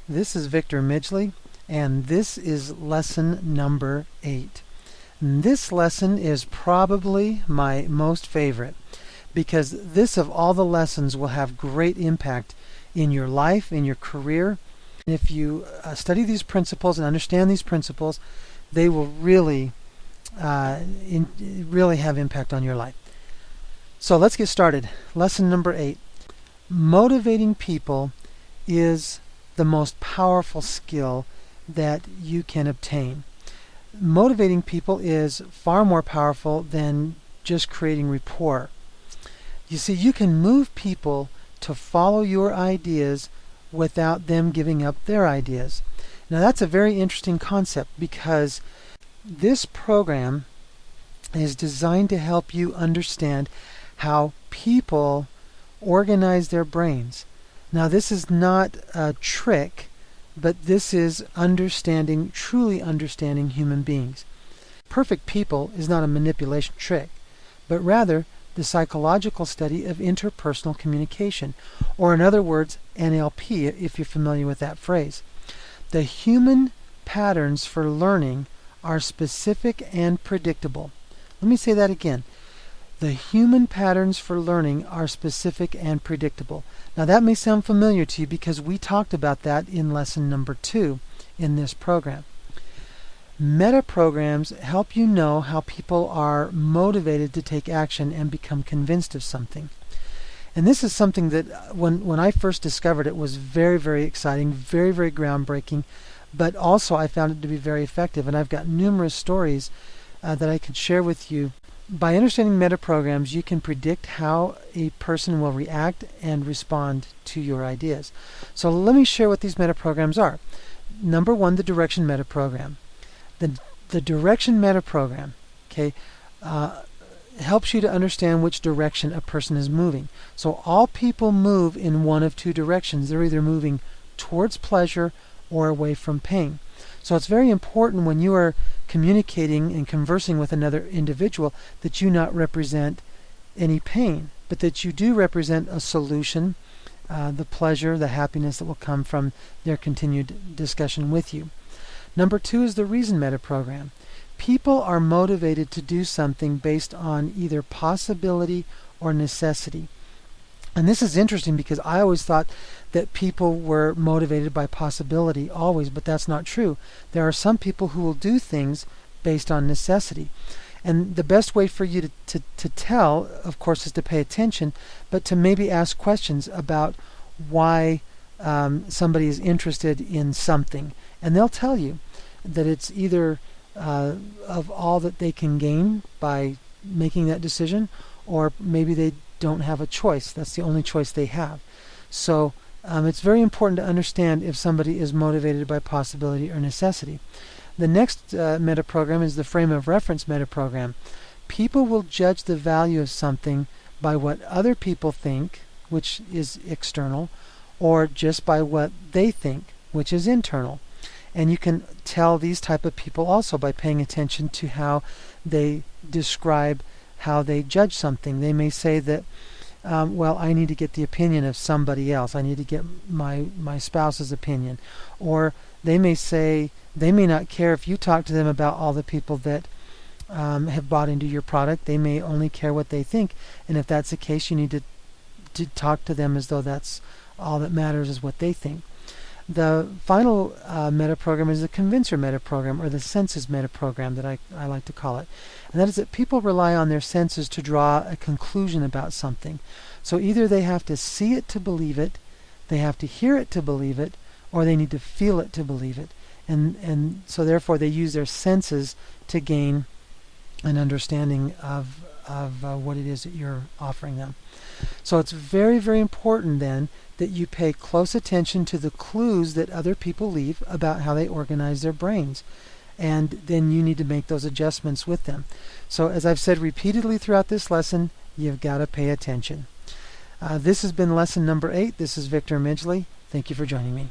This is Victor Midgley, and this is lesson number 8. This lesson is probably my most favorite because this of all the lessons will have great impact in your life, in your career. If you study these principles and understand these principles, they will really have impact on your life. So let's get started. Lesson number 8. Motivating people is the most powerful skill that you can obtain. Motivating people is far more powerful than just creating rapport. You see, you can move people to follow your ideas without them giving up their ideas. Now that's a very interesting concept because this program is designed to help you understand how people organize their brains. Now this is not a trick, but this is truly understanding human beings. Perfect people is not a manipulation trick, but rather the psychological study of interpersonal communication, or in other words, NLP, if you're familiar with that phrase. The human patterns for learning are specific and predictable. Let me say that again. The human patterns for learning are specific and predictable. Now that may sound familiar to you because we talked about that in lesson number 2 in this program. Meta programs help you know how people are motivated to take action and become convinced of something. And this is something that when I first discovered it was very, very exciting, very, very groundbreaking, but also I found it to be very effective. And I've got numerous stories that I could share with you. By understanding meta programs, you can predict how a person will react and respond to your ideas. So let me share what these meta programs are. Number 1, the direction meta program. The direction meta program, helps you to understand which direction a person is moving. So all people move in one of two directions. They're either moving towards pleasure or away from pain. So it's very important when you are communicating and conversing with another individual that you not represent any pain, but that you do represent a solution, the pleasure, the happiness that will come from their continued discussion with you. Number 2 is the reason meta program. People are motivated to do something based on either possibility or necessity. And this is interesting because I always thought that people were motivated by possibility always, but that's not true. There are some people who will do things based on necessity. And the best way for you to tell, of course, is to pay attention, but to maybe ask questions about why somebody is interested in something. And they'll tell you that it's either of all that they can gain by making that decision, or maybe they don't have a choice. That's the only choice they have. So it's very important to understand if somebody is motivated by possibility or necessity. The next meta program is the frame of reference meta program. People will judge the value of something by what other people think, which is external, or just by what they think, which is internal. And you can tell these type of people also by paying attention to how they describe how they judge something. They may say that, well, I need to get the opinion of somebody else. I need to get my spouse's opinion. Or they may say, they may not care if you talk to them about all the people that have bought into your product. They may only care what they think. And if that's the case, you need to talk to them as though that's all that matters is what they think. The final meta program is the convincer meta program, or the senses meta program that I like to call it. And that is that people rely on their senses to draw a conclusion about something. So either they have to see it to believe it, they have to hear it to believe it, or they need to feel it to believe it. And so therefore they use their senses to gain an understanding of what it is that you're offering them. So it's very, very important then that you pay close attention to the clues that other people leave about how they organize their brains. And then you need to make those adjustments with them. So as I've said repeatedly throughout this lesson, you've got to pay attention. This has been lesson number 8. This is Victor Midgley. Thank you for joining me.